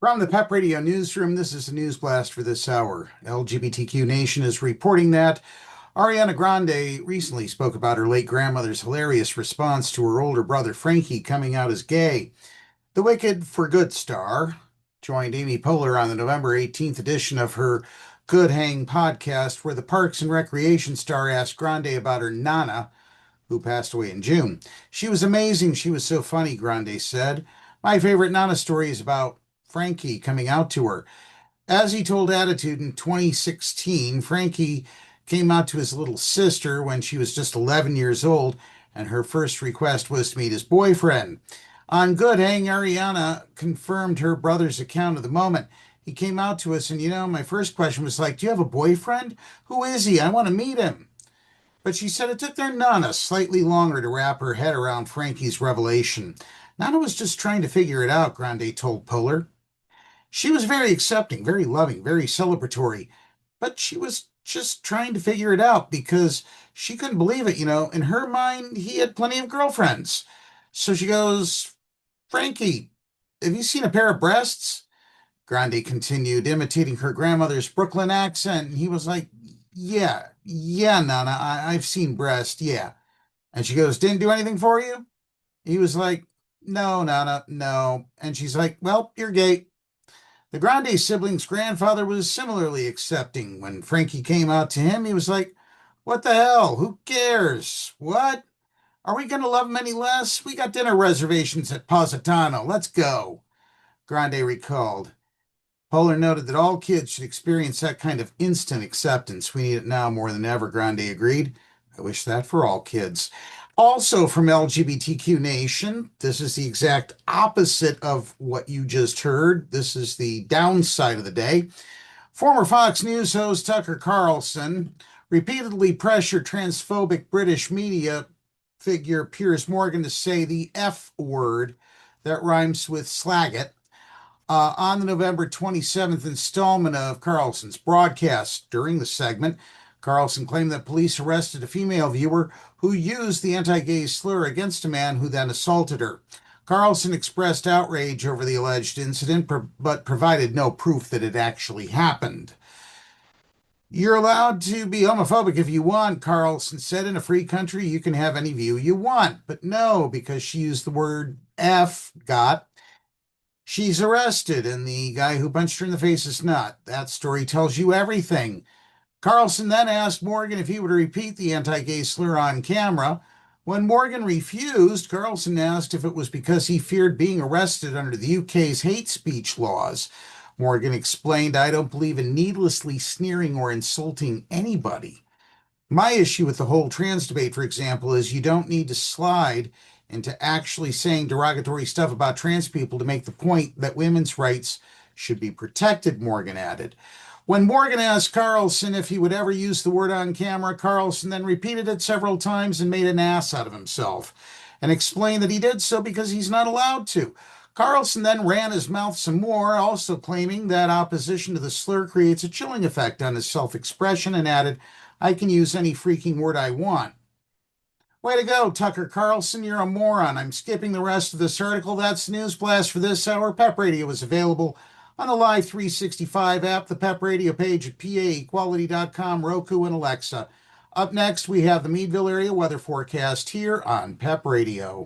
From the PEP Radio Newsroom, this is the news blast for this hour. LGBTQ Nation is reporting that Ariana Grande recently spoke about her late grandmother's hilarious response to her older brother Frankie coming out as gay. The Wicked for Good star joined Amy Poehler on the November 18th edition of her Good Hang podcast, where the Parks and Recreation star asked Grande about her Nonna, who passed away in June. She was amazing. She was so funny, Grande said. My favorite Nonna story is about Frankie coming out to her. As he told Attitude in 2016, Frankie came out to his little sister when she was just 11 years old, and her first request was to meet his boyfriend. On Good Hang, Ariana confirmed her brother's account of the moment. He came out to us, and my first question was like, do you have a boyfriend? Who is he? I want to meet him. But she said it took their Nonna slightly longer to wrap her head around Frankie's revelation. Nonna was just trying to figure it out, Grande told Poehler. She was very accepting, very loving, very celebratory, but she was just trying to figure it out because she couldn't believe it. In her mind, he had plenty of girlfriends. So she goes, Frankie, have you seen a pair of breasts? Grande continued, imitating her grandmother's Brooklyn accent, and he was like, yeah, Nonna, I've seen breasts, yeah. And she goes, didn't do anything for you? He was like, no, Nonna, no. And she's like, well, you're gay. The Grande siblings' grandfather was similarly accepting. When Frankie came out to him, he was like, what the hell? Who cares? What? Are we going to love him any less? We got dinner reservations at Positano. Let's go. Grande recalled. Poehler noted that all kids should experience that kind of instant acceptance. We need it now more than ever, Grande agreed. I wish that for all kids. Also from LGBTQ Nation, this is the exact opposite of what you just heard. This is the downside of the day. Former Fox News host Tucker Carlson repeatedly pressured transphobic British media figure Piers Morgan to say the F word that rhymes with slagget on the November 27th installment of Carlson's broadcast. During the segment, Carlson claimed that police arrested a female viewer who used the anti-gay slur against a man who then assaulted her. Carlson expressed outrage over the alleged incident, but provided no proof that it actually happened. You're allowed to be homophobic if you want, Carlson said. In a free country, you can have any view you want. But no, because she used the word F, she's arrested, and the guy who punched her in the face is not. That story tells you everything. Carlson then asked Morgan if he would repeat the anti-gay slur on camera. When Morgan refused, Carlson asked if it was because he feared being arrested under the UK's hate speech laws. Morgan explained, I don't believe in needlessly sneering or insulting anybody. My issue with the whole trans debate, for example, is you don't need to slide into actually saying derogatory stuff about trans people to make the point that women's rights should be protected, Morgan added. When Morgan asked Carlson if he would ever use the word on camera, Carlson then repeated it several times and made an ass out of himself and explained that he did so because he's not allowed to. Carlson then ran his mouth some more, also claiming that opposition to the slur creates a chilling effect on his self-expression, and added, I can use any freaking word I want. Way to go, Tucker Carlson. You're a moron. I'm skipping the rest of this article. That's the news blast for this hour. PEP Radio is available on the Live 365 app, the PEP Radio page at paequality.com, Roku, and Alexa. Up next, we have the Meadville area weather forecast here on PEP Radio.